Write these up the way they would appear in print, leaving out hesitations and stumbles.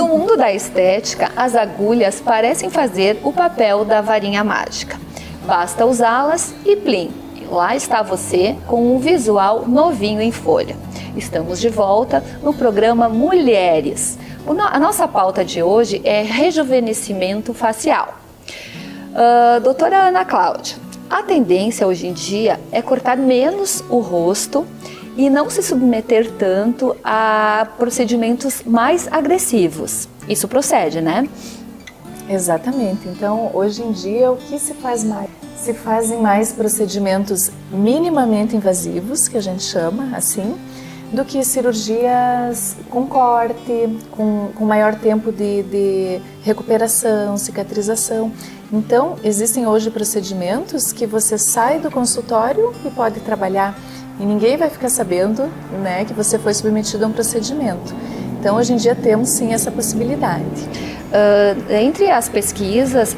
No mundo da estética, as agulhas parecem fazer o papel da varinha mágica. Basta usá-las e plim, lá está você com um visual novinho em folha. Estamos de volta no programa Mulheres. A nossa pauta de hoje é rejuvenescimento facial. Doutora Ana Cláudia, a tendência hoje em dia é cortar menos o rosto e não se submeter tanto a procedimentos mais agressivos. Isso procede, né? Exatamente. Então, hoje em dia, o que se faz mais? Se fazem mais procedimentos minimamente invasivos, que a gente chama assim, do que cirurgias com corte, com maior tempo de recuperação, cicatrização. Então, existem hoje procedimentos que você sai do consultório e pode trabalhar e ninguém vai ficar sabendo, né, que você foi submetido a um procedimento. Então, hoje em dia, temos sim essa possibilidade. Entre as pesquisas,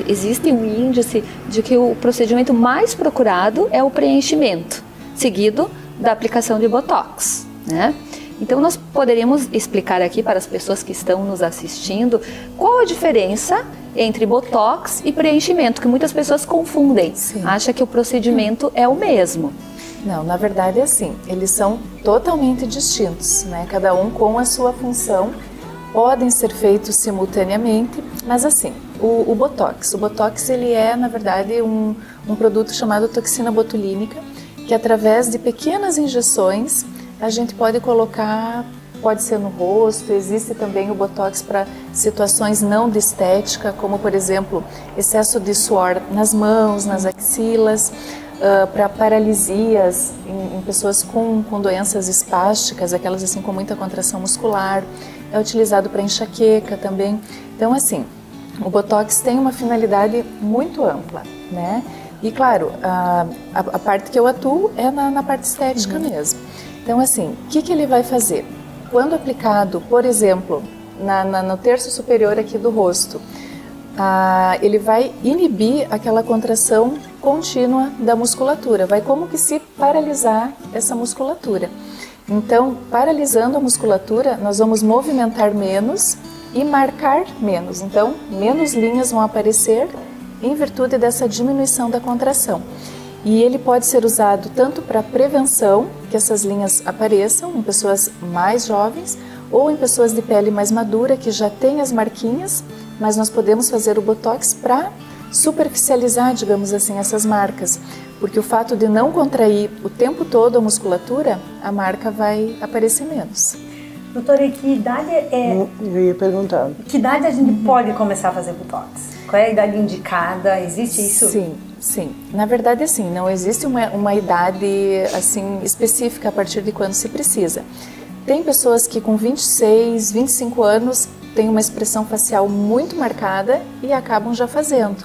existe um índice de que o procedimento mais procurado é o preenchimento, seguido da aplicação de Botox, né? Então, nós poderíamos explicar aqui para as pessoas que estão nos assistindo qual a diferença entre Botox e preenchimento, que muitas pessoas confundem, acham que o procedimento é o mesmo. Não, na verdade é assim, eles são totalmente distintos, né? Cada um com a sua função, podem ser feitos simultaneamente, mas assim, o Botox ele é, na verdade, um produto chamado toxina botulínica, que através de pequenas injeções a gente pode colocar, pode ser no rosto, existe também o Botox para situações não de estética, como por exemplo, excesso de suor nas mãos, nas axilas, para paralisias em pessoas com doenças espásticas, aquelas assim com muita contração muscular, é utilizado para enxaqueca também. Então assim, o Botox tem uma finalidade muito ampla, né? E claro, a parte que eu atuo é na parte estética mesmo. Então assim, o que ele vai fazer? Quando aplicado, por exemplo, no terço superior aqui do rosto, ele vai inibir aquela contração contínua da musculatura, vai como que se paralisar essa musculatura. Então, paralisando a musculatura, nós vamos movimentar menos e marcar menos. Então, menos linhas vão aparecer em virtude dessa diminuição da contração. E ele pode ser usado tanto para prevenção, que essas linhas apareçam em pessoas mais jovens, ou em pessoas de pele mais madura, que já têm as marquinhas, mas nós podemos fazer o Botox para superficializar, digamos assim, essas marcas, porque o fato de não contrair o tempo todo a musculatura, a marca vai aparecer menos. Doutora, que idade Eu ia perguntar. Que idade a gente pode começar a fazer Botox? Qual é a idade indicada? Existe isso? Sim. Na verdade, assim, não existe uma idade assim específica a partir de quando se precisa. Tem pessoas que com 26, 25 anos têm uma expressão facial muito marcada e acabam já fazendo,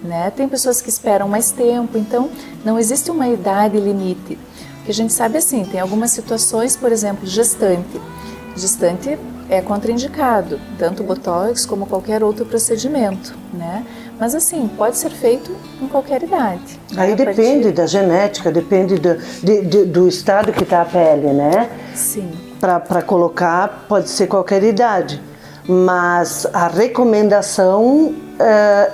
né? Tem pessoas que esperam mais tempo, então não existe uma idade limite. O que a gente sabe assim, tem algumas situações, por exemplo, gestante. Gestante é contraindicado, tanto o Botox como qualquer outro procedimento, né? Mas assim, pode ser feito em qualquer idade. Aí depende da genética, depende do estado que está a pele, né? Sim. Para colocar pode ser qualquer idade, mas a recomendação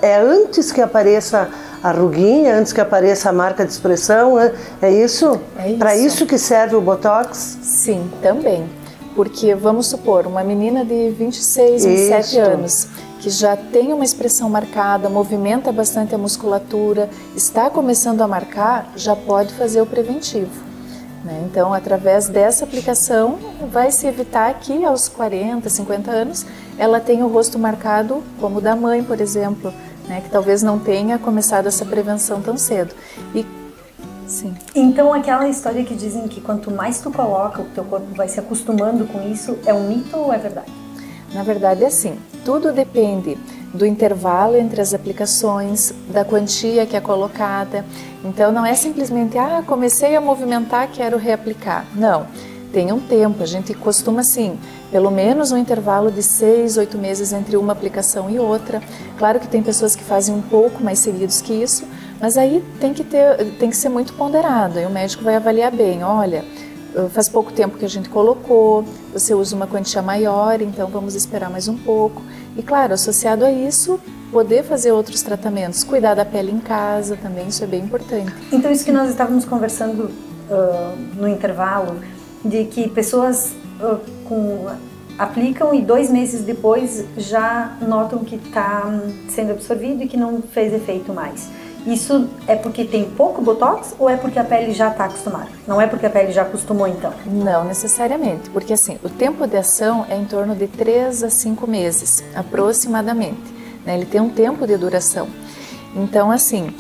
é antes que apareça a ruguinha, antes que apareça a marca de expressão, é isso? É isso. Para isso que serve o Botox? Sim, também. Porque vamos supor, uma menina de 26, 27 anos, que já tem uma expressão marcada, movimenta bastante a musculatura, está começando a marcar, já pode fazer o preventivo, né? Então, através dessa aplicação, vai se evitar que aos 40, 50 anos, ela tenha o rosto marcado, como o da mãe, por exemplo, né? Que talvez não tenha começado essa prevenção tão cedo. Sim. Então, aquela história que dizem que quanto mais tu coloca, o teu corpo vai se acostumando com isso, é um mito ou é verdade? Na verdade é assim, tudo depende do intervalo entre as aplicações, da quantia que é colocada. Então não é simplesmente, comecei a movimentar, quero reaplicar. Não, tem um tempo, a gente costuma assim, pelo menos um intervalo de 6, 8 meses entre uma aplicação e outra. Claro que tem pessoas que fazem um pouco mais seguidos que isso, mas aí tem que ser muito ponderado, aí o médico vai avaliar bem, olha, faz pouco tempo que a gente colocou, você usa uma quantia maior, então vamos esperar mais um pouco. E claro, associado a isso, poder fazer outros tratamentos, cuidar da pele em casa também, isso é bem importante. Então isso que nós estávamos conversando no intervalo, de que pessoas aplicam e 2 meses depois já notam que está sendo absorvido e que não fez efeito mais. Isso é porque tem pouco Botox ou é porque a pele já está acostumada? Não é porque a pele já acostumou então? Não necessariamente, porque assim, o tempo de ação é em torno de 3 a 5 meses, aproximadamente, né? Ele tem um tempo de duração. Então assim,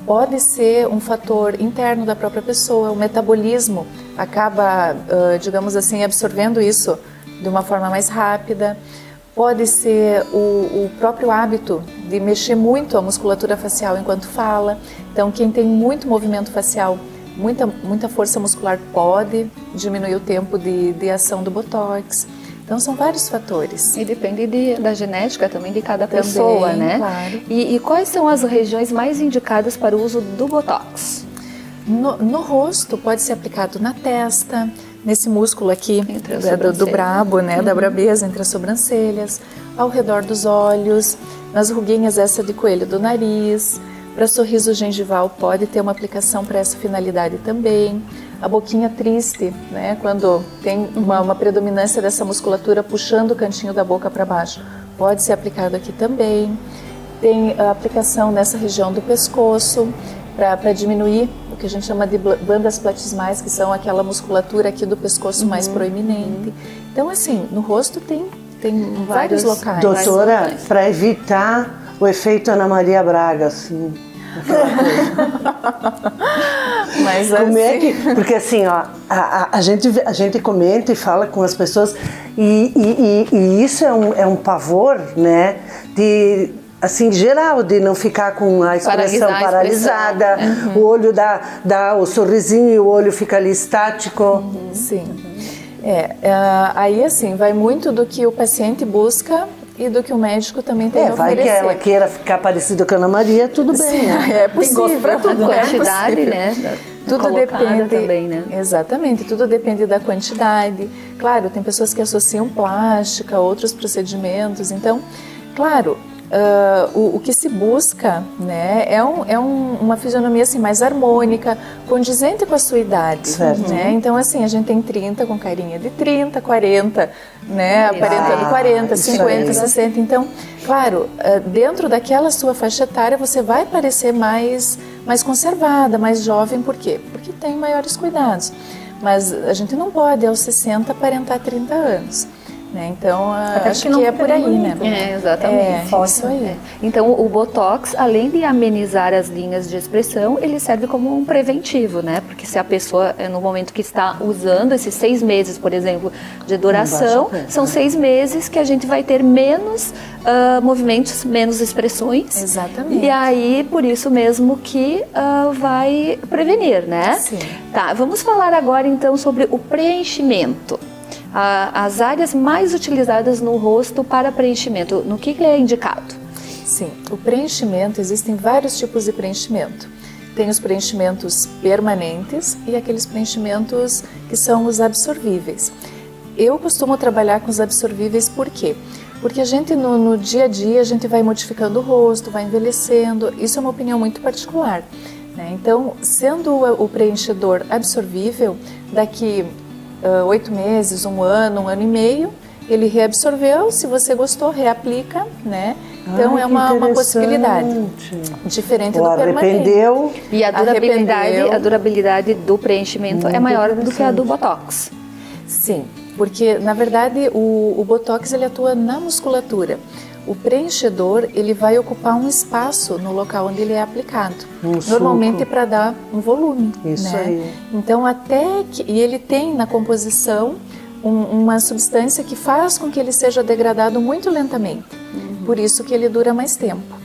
pode ser um fator interno da própria pessoa, o metabolismo acaba, digamos assim, absorvendo isso de uma forma mais rápida. Pode ser o próprio hábito de mexer muito a musculatura facial enquanto fala. Então, quem tem muito movimento facial, muita força muscular, pode diminuir o tempo de ação do Botox. Então, são vários fatores. E depende da genética também de cada pessoa, né? Claro. E quais são as regiões mais indicadas para o uso do Botox? No rosto, pode ser aplicado na testa, nesse músculo aqui do brabo, né, da brabeza, entre as sobrancelhas, ao redor dos olhos, nas ruguinhas essa de coelho do nariz. Para sorriso gengival pode ter uma aplicação para essa finalidade também. A boquinha triste, né, quando tem uma predominância dessa musculatura puxando o cantinho da boca para baixo, pode ser aplicado aqui também. Tem a aplicação nessa região do pescoço, para diminuir o que a gente chama de bandas platismais, que são aquela musculatura aqui do pescoço mais proeminente. Então, assim, no rosto tem vários locais. Doutora, para evitar o efeito Ana Maria Braga, assim... Mas como assim... é que, porque assim, ó, a gente comenta e fala com as pessoas e isso é um pavor, né, de... assim, geral, de não ficar com a expressão paralisada, o olho dá o sorrisinho e o olho fica ali estático. Sim. Aí assim, vai muito do que o paciente busca e do que o médico também tem a oferecer. Vai que ela queira ficar parecida com a Ana Maria, tudo bem. Sim, é possível. Para tudo, a quantidade, né? Tudo depende também, né? Exatamente, tudo depende da quantidade. Claro, tem pessoas que associam plástica, outros procedimentos. Então, claro, o que se busca, né, é uma fisionomia assim, mais harmônica, condizente com a sua idade. Né? Então, assim, a gente tem 30 com carinha de 30, 40, né, aparentando 40, 50, 60. Então, claro, dentro daquela sua faixa etária, você vai parecer mais conservada, mais jovem. Por quê? Porque tem maiores cuidados. Mas a gente não pode, aos 60, aparentar 30 anos. Né? Então, acho que é por aí, né? Exatamente. Isso aí. Então, o Botox, além de amenizar as linhas de expressão, ele serve como um preventivo, né? Porque se a pessoa, no momento que está usando esses 6 meses, por exemplo, de duração, são 6 meses que a gente vai ter menos movimentos, menos expressões. Exatamente. E aí, por isso mesmo que vai prevenir, né? Sim. Tá, vamos falar agora então sobre o preenchimento. As áreas mais utilizadas no rosto para preenchimento, no que é indicado? Sim, o preenchimento, existem vários tipos de preenchimento. Tem os preenchimentos permanentes e aqueles preenchimentos que são os absorvíveis. Eu costumo trabalhar com os absorvíveis por quê? Porque a gente no dia a dia a gente vai modificando o rosto, vai envelhecendo, isso é uma opinião muito particular. Né? Então, sendo o preenchedor absorvível, daqui 8 meses, 1 ano e meio, ele reabsorveu, se você gostou, reaplica, né? Então é uma possibilidade diferente do permanente. Arrependeu. E a durabilidade do preenchimento é maior do que a do Botox. Sim, porque na verdade o Botox ele atua na musculatura. O preenchedor ele vai ocupar um espaço no local onde ele é aplicado, normalmente para dar um volume. Isso né? aí. Então e ele tem na composição uma substância que faz com que ele seja degradado muito lentamente. Por isso que ele dura mais tempo.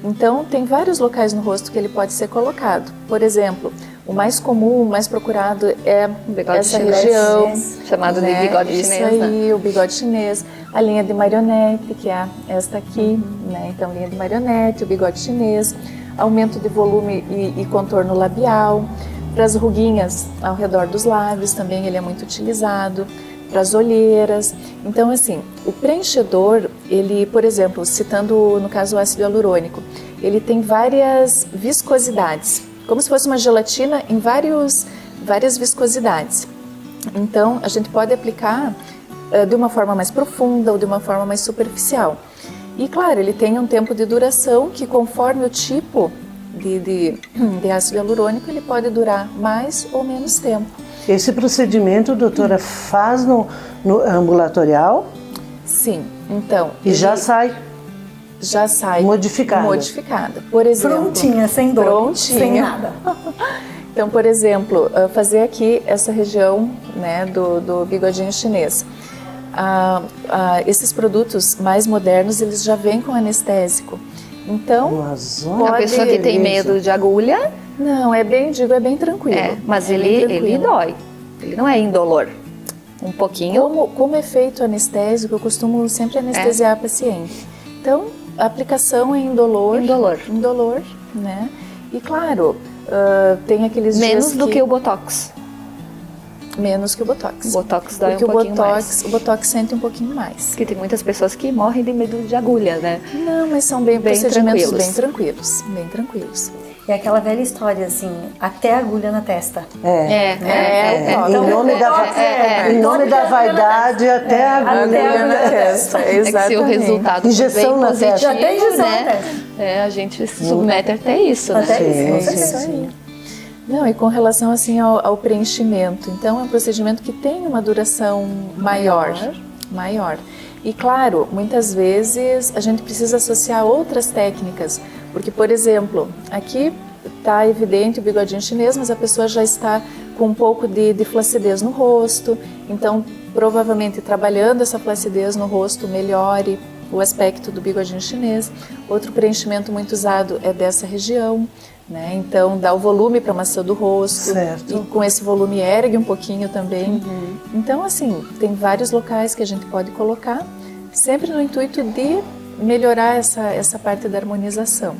Então tem vários locais no rosto que ele pode ser colocado. Por exemplo, o mais comum, o mais procurado é essa região, chamado de bigode chinês. Isso aí, o bigode chinês, a linha de marionete, que é esta aqui, né? Então, linha de marionete, o bigode chinês, aumento de volume e contorno labial. Para as ruguinhas ao redor dos lábios também ele é muito utilizado, para as olheiras. Então, assim, o preenchedor, ele, por exemplo, citando no caso o ácido hialurônico, ele tem várias viscosidades, como se fosse uma gelatina em várias viscosidades. Então, a gente pode aplicar de uma forma mais profunda ou de uma forma mais superficial. E, claro, ele tem um tempo de duração que, conforme o tipo de ácido hialurônico, ele pode durar mais ou menos tempo. Esse procedimento, doutora, faz no ambulatorial? Sim, então... E já sai modificada. Por exemplo, Prontinha, sem dor, prontinha. sem nada. Então, por exemplo, fazer aqui essa região, né, do bigodinho chinês. Esses produtos mais modernos, eles já vêm com anestésico. Então, a pessoa que tem medo de agulha... Não, é bem tranquilo. Mas ele dói, ele não é indolor. Um pouquinho... Como é feito anestésico, eu costumo sempre anestesiar a paciente. Então, a aplicação é indolor, né? E claro, tem aqueles menos dias do que o Botox. Menos que o Botox. O Botox dói porque um pouquinho mais. O Botox sente um pouquinho mais. Porque tem muitas pessoas que morrem de medo de agulha, né? Não, mas são procedimentos bem tranquilos. É aquela velha história, assim, até agulha na testa. Então, em nome da vaidade, até a agulha na testa. Exatamente. É que se o resultado injeção for na positivo, testa. Até injeção na né? testa. A gente se submete até isso, né? Sim. Não, e com relação assim ao preenchimento, então é um procedimento que tem uma duração maior. E claro, muitas vezes a gente precisa associar outras técnicas, porque, por exemplo, aqui está evidente o bigodinho chinês, mas a pessoa já está com um pouco de flacidez no rosto, então provavelmente trabalhando essa flacidez no rosto melhore o aspecto do bigodinho chinês. Outro preenchimento muito usado é dessa região, né? Então dá o volume para a maçã do rosto, certo. E com esse volume ergue um pouquinho também. Então, assim, tem vários locais que a gente pode colocar, sempre no intuito de melhorar essa parte da harmonização.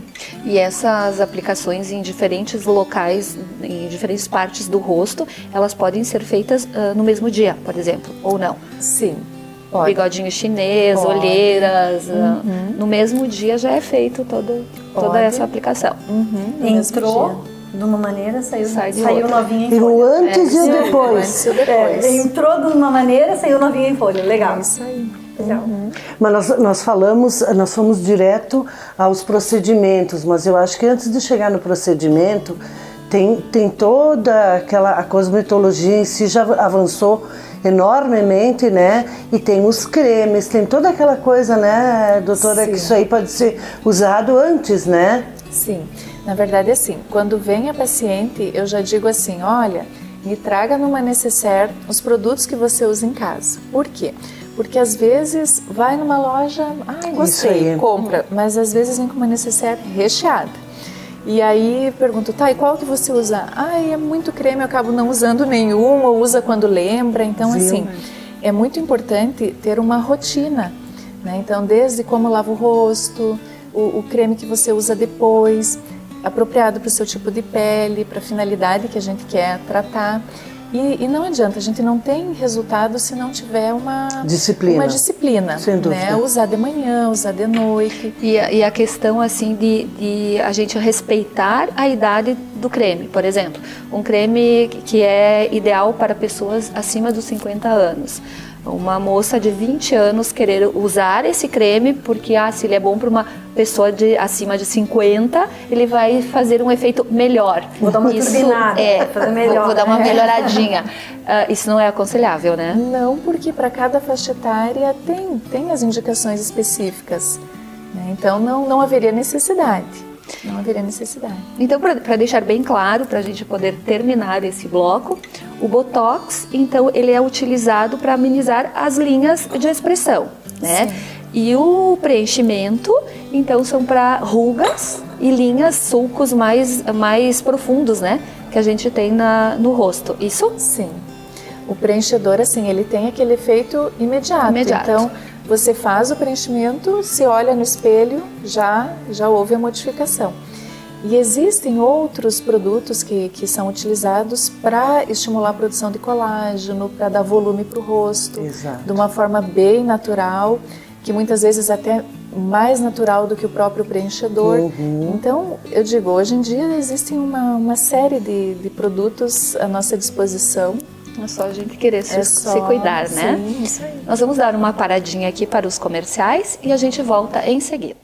E essas aplicações em diferentes locais, em diferentes partes do rosto, elas podem ser feitas no mesmo dia, por exemplo, ou não? Sim. Pode. Bigodinho chinês, olheiras, no mesmo dia já é feito toda essa aplicação. Entrou de uma maneira, saiu novinha em E folha. o antes e o depois. Entrou de uma maneira, saiu novinha em folha. Legal. É isso aí. Legal. Mas nós fomos direto aos procedimentos, mas eu acho que antes de chegar no procedimento, tem toda a cosmetologia em si já avançou enormemente, né? E tem os cremes, tem toda aquela coisa, né, doutora, Sim. que isso aí pode ser usado antes, né? Sim, na verdade assim, quando vem a paciente, eu já digo assim, olha, me traga numa necessaire os produtos que você usa em casa. Por quê? Porque às vezes vai numa loja, gostei, compra, mas às vezes vem com uma necessaire recheada. E aí pergunto, tá, e qual que você usa? É muito creme, eu acabo não usando nenhum, ou usa quando lembra. Então, assim, é muito importante ter uma rotina, né? Então, desde como lava o rosto, o creme que você usa depois, apropriado para o seu tipo de pele, para a finalidade que a gente quer tratar. E não adianta, a gente não tem resultado se não tiver uma disciplina, sem dúvida. Né? Usar de manhã, usar de noite. E a questão assim de a gente respeitar a idade do creme, por exemplo, um creme que é ideal para pessoas acima dos 50 anos. Uma moça de 20 anos querer usar esse creme porque se ele é bom para uma pessoa acima de 50, ele vai fazer um efeito melhor. Vou dar uma turbinada, fazer melhor. Vou dar uma melhoradinha. Isso não é aconselhável, né? Não, porque para cada faixa etária tem as indicações específicas, né? Então não haveria necessidade. Não haveria necessidade. Então, para deixar bem claro, para a gente poder terminar esse bloco, o Botox, então, ele é utilizado para amenizar as linhas de expressão, né? Sim. E o preenchimento, então, são para rugas e linhas, sulcos mais profundos, né? Que a gente tem no rosto. Isso? Sim. O preenchedor, assim, ele tem aquele efeito imediato. Então, você faz o preenchimento, se olha no espelho, já houve a modificação. E existem outros produtos que são utilizados para estimular a produção de colágeno, para dar volume para o rosto, Exato. de uma forma bem natural, que muitas vezes até mais natural do que o próprio preenchedor. Então, eu digo, hoje em dia existem uma série de produtos à nossa disposição. É só a gente querer se cuidar, né? Sim, isso aí. Nós vamos dar uma paradinha aqui para os comerciais e a gente volta em seguida.